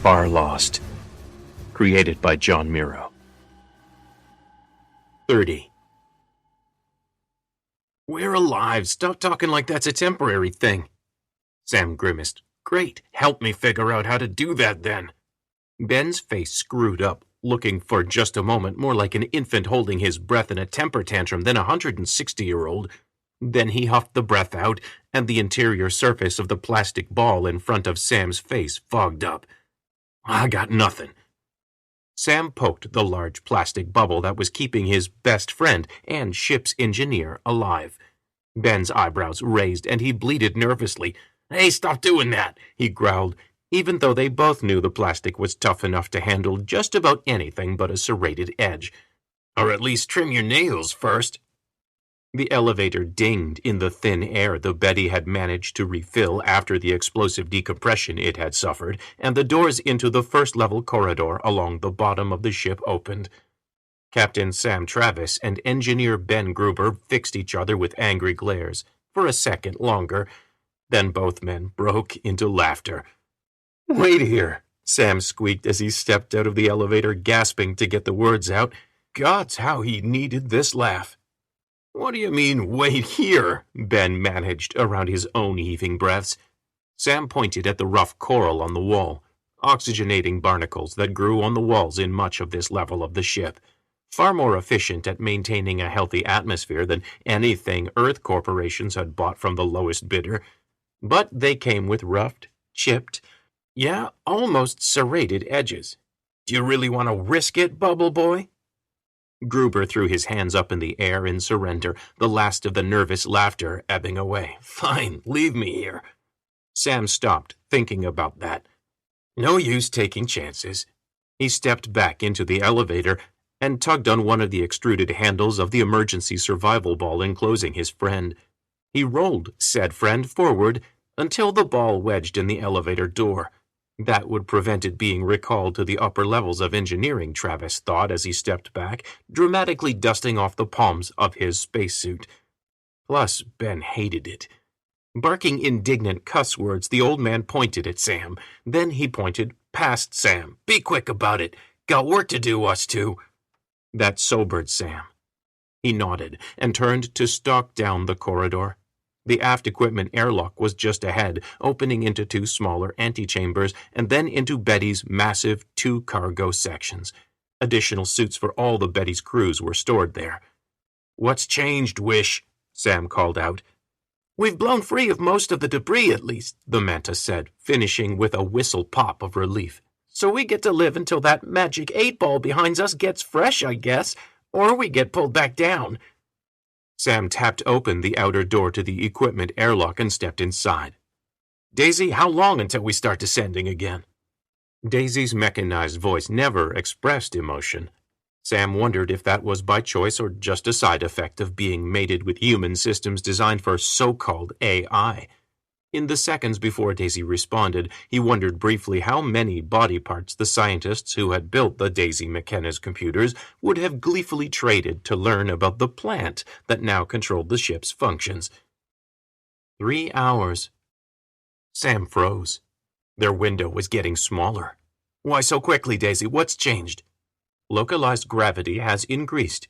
Farlost. Created by John Miro. 30. We're alive. Stop talking like that's a temporary thing. Sam grimaced. Great. Help me figure out how to do that then. Ben's face screwed up, looking for just a moment more like an infant holding his breath in a temper tantrum than a 160-year-old. Then he huffed the breath out, and the interior surface of the plastic ball in front of Sam's face fogged up. I got nothing. Sam poked the large plastic bubble that was keeping his best friend and ship's engineer alive. Ben's eyebrows raised, and he bleated nervously. Hey, stop doing that, he growled, even though they both knew the plastic was tough enough to handle just about anything but a serrated edge. Or at least trim your nails first. The elevator dinged in the thin air the Betty had managed to refill after the explosive decompression it had suffered, and the doors into the first-level corridor along the bottom of the ship opened. Captain Sam Travis and Engineer Ben Gruber fixed each other with angry glares for a second longer. Then both men broke into laughter. Wait here, Sam squeaked as he stepped out of the elevator, gasping to get the words out. Gods, how he needed this laugh. What do you mean, wait here? Ben managed around his own heaving breaths. Sam pointed at the rough coral on the wall, oxygenating barnacles that grew on the walls in much of this level of the ship, far more efficient at maintaining a healthy atmosphere than anything Earth corporations had bought from the lowest bidder. But they came with roughed, chipped, almost serrated edges. Do you really want to risk it, Bubble Boy? Gruber threw his hands up in the air in surrender, the last of the nervous laughter ebbing away. Fine, leave me here. Sam stopped, thinking about that. No use taking chances. He stepped back into the elevator and tugged on one of the extruded handles of the emergency survival ball enclosing his friend. He rolled said friend forward until the ball wedged in the elevator door. That would prevent it being recalled to the upper levels of engineering, Travis thought as he stepped back, dramatically dusting off the palms of his spacesuit. Plus, Ben hated it. Barking indignant cuss words, the old man pointed at Sam. Then he pointed past Sam. Be quick about it. Got work to do, us two. That sobered Sam. He nodded and turned to stalk down the corridor. The aft equipment airlock was just ahead, opening into two smaller antechambers and then into Betty's massive 2 cargo sections. Additional suits for all the Betty's crews were stored there. What's changed, Wish? Sam called out. We've blown free of most of the debris, at least, the Manta said, finishing with a whistle pop of relief. So we get to live until that magic 8-ball behind us gets fresh, I guess, or we get pulled back down. Sam tapped open the outer door to the equipment airlock and stepped inside. Daisy, how long until we start descending again? Daisy's mechanized voice never expressed emotion. Sam wondered if that was by choice or just a side effect of being mated with human systems designed for so-called AI. In the seconds before Daisy responded, he wondered briefly how many body parts the scientists who had built the Daisy McKenna's computers would have gleefully traded to learn about the plant that now controlled the ship's functions. 3 hours. Sam froze. Their window was getting smaller. Why so quickly, Daisy? What's changed? Localized gravity has increased.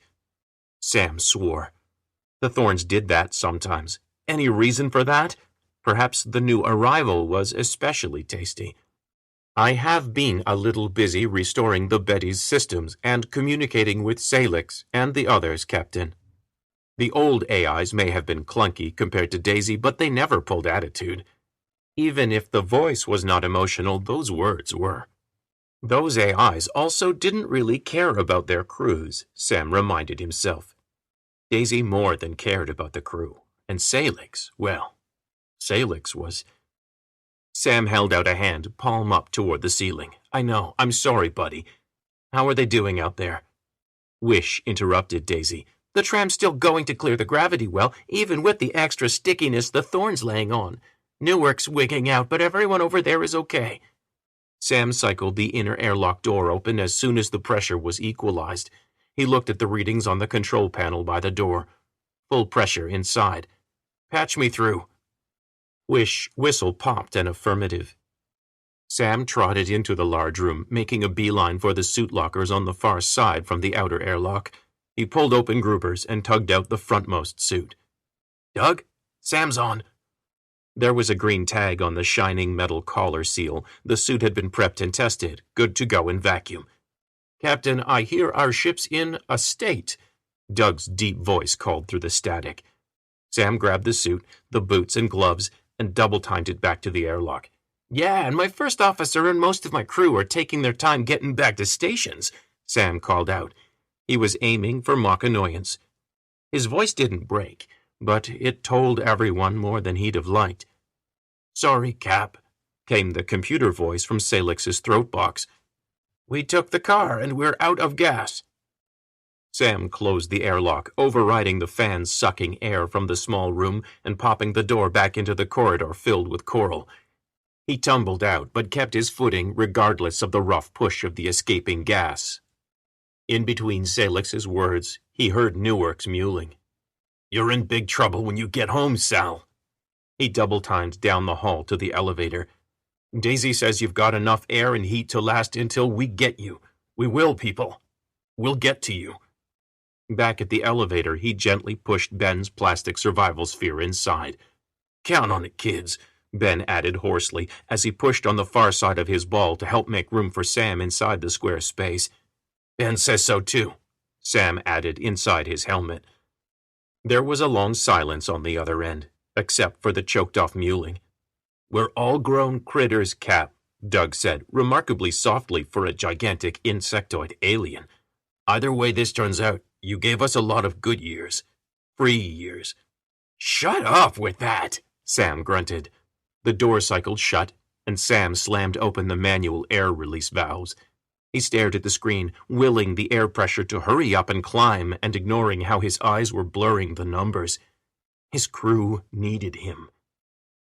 Sam swore. The Thorns did that sometimes. Any reason for that? Perhaps the new arrival was especially tasty. I have been a little busy restoring the Betty's systems and communicating with Salix and the others, Captain. The old AIs may have been clunky compared to Daisy, but they never pulled attitude. Even if the voice was not emotional, those words were. Those AIs also didn't really care about their crews, Sam reminded himself. Daisy more than cared about the crew, and Salix, well, Salix was... Sam held out a hand, palm up toward the ceiling. I know. I'm sorry, buddy. How are they doing out there? Wish interrupted Daisy. The tram's still going to clear the gravity well, even with the extra stickiness the Thorns laying on. Newark's wigging out, but everyone over there is okay. Sam cycled the inner airlock door open as soon as the pressure was equalized. He looked at the readings on the control panel by the door. Full pressure inside. Patch me through. Wish whistle popped an affirmative. Sam trotted into the large room, making a beeline for the suit lockers on the far side from the outer airlock. He pulled open Gruber's and tugged out the frontmost suit. "Doug, Sam's on." There was a green tag on the shining metal collar seal. The suit had been prepped and tested, good to go in vacuum. "Captain, I hear our ship's in a state," Doug's deep voice called through the static. Sam grabbed the suit, the boots and gloves, and double-timed it back to the airlock. "Yeah, and my first officer and most of my crew are taking their time getting back to stations," Sam called out. He was aiming for mock annoyance. His voice didn't break, but it told everyone more than he'd have liked. "Sorry, Cap," came the computer voice from Salix's throat box. "We took the car and we're out of gas." Sam closed the airlock, overriding the fans sucking air from the small room and popping the door back into the corridor filled with coral. He tumbled out, but kept his footing regardless of the rough push of the escaping gas. In between Salix's words, he heard Newark's mewling. "You're in big trouble when you get home, Sal." He double-timed down the hall to the elevator. "Daisy says you've got enough air and heat to last until we get you. We will, people. We'll get to you." Back at the elevator, he gently pushed Ben's plastic survival sphere inside. "Count on it, kids," Ben added hoarsely as he pushed on the far side of his ball to help make room for Sam inside the square space. "Ben says so too," Sam added inside his helmet. There was a long silence on the other end, except for the choked-off mewling. "We're all grown critters, Cap," Doug said, remarkably softly for a gigantic insectoid alien. "Either way this turns out, you gave us a lot of good years. Free years." "Shut up with that," Sam grunted. The door cycled shut, and Sam slammed open the manual air release valves. He stared at the screen, willing the air pressure to hurry up and climb and ignoring how his eyes were blurring the numbers. His crew needed him.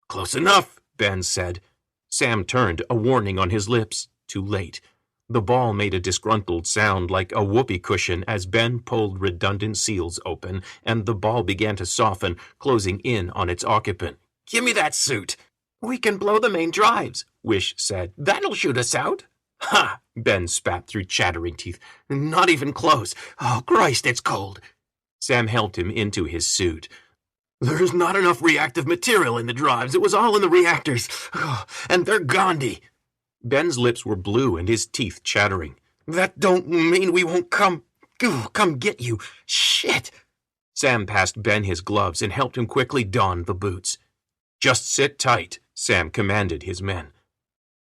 "Close enough," Ben said. Sam turned, a warning on his lips. Too late. The ball made a disgruntled sound like a whoopee cushion as Ben pulled redundant seals open, and the ball began to soften, closing in on its occupant. "Give me that suit." "We can blow the main drives," Wish said. "That'll shoot us out." "Ha!" Ben spat through chattering teeth. "Not even close. Oh, Christ, it's cold." Sam helped him into his suit. "There's not enough reactive material in the drives. It was all in the reactors. Oh, and they're Gandhi." Ben's lips were blue and his teeth chattering. "That don't mean we won't come get you. Shit." Sam passed Ben his gloves and helped him quickly don the boots. "Just sit tight," Sam commanded his men.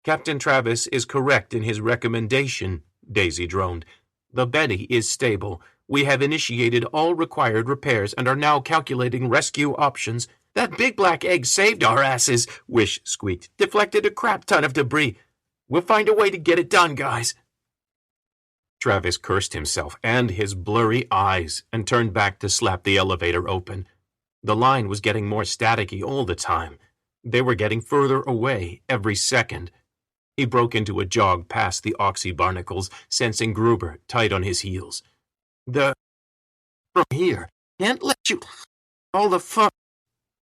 "Captain Travis is correct in his recommendation," Daisy droned. "The Betty is stable. We have initiated all required repairs and are now calculating rescue options. That big black egg saved our asses," Wish squeaked. "Deflected a crap ton of debris. We'll find a way to get it done, guys." Travis cursed himself and his blurry eyes and turned back to slap the elevator open. The line was getting more staticky all the time. They were getting further away every second. He broke into a jog past the oxy barnacles, sensing Gruber tight on his heels. From here, can't let you... all the fun..."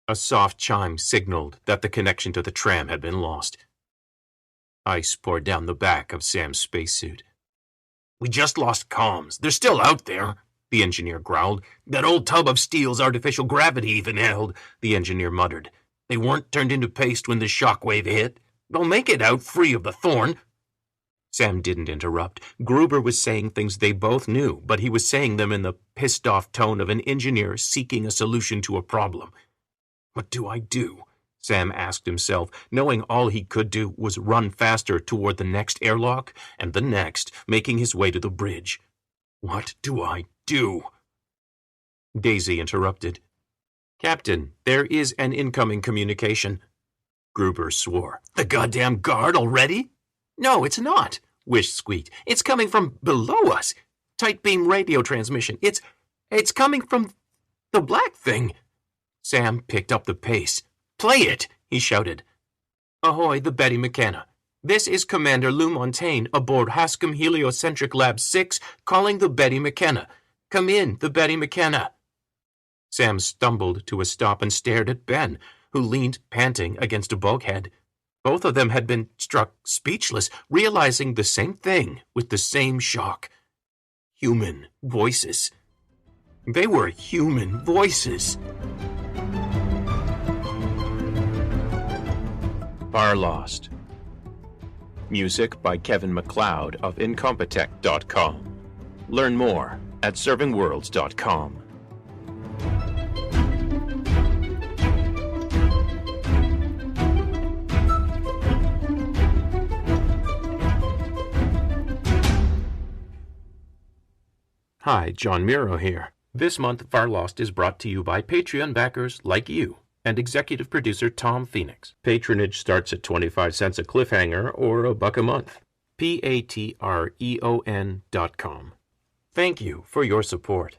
A soft chime signaled that the connection to the tram had been lost. Ice poured down the back of Sam's spacesuit. "We just lost comms. They're still out there," the engineer growled. "That old tub of steel's artificial gravity even held," the engineer muttered. "They weren't turned into paste when the shockwave hit. They'll make it out free of the thorn." Sam didn't interrupt. Gruber was saying things they both knew, but he was saying them in the pissed-off tone of an engineer seeking a solution to a problem. "What do I do?" Sam asked himself, knowing all he could do was run faster toward the next airlock and the next, making his way to the bridge. "What do I do?" Daisy interrupted. "Captain, there is an incoming communication." Gruber swore. "The goddamn guard already?" "No, it's not," Wish squeaked. "It's coming from below us. Tight beam radio transmission. It's coming from the black thing." Sam picked up the pace. "Play it," he shouted. "Ahoy, the Betty McKenna. This is Commander Lou Montaigne aboard Hascom Heliocentric Lab 6 calling the Betty McKenna. Come in, the Betty McKenna." Sam stumbled to a stop and stared at Ben, who leaned panting against a bulkhead. Both of them had been struck speechless, realizing the same thing with the same shock. Human voices. They were human voices. Farlost. Music by Kevin MacLeod of Incompetech.com. Learn more at servingworlds.com. Hi, John Miro here. This month, Farlost is brought to you by Patreon backers like you and executive producer Tom Phoenix. Patronage starts at 25 cents a cliffhanger or $1 a month. Patreon.com. Thank you for your support.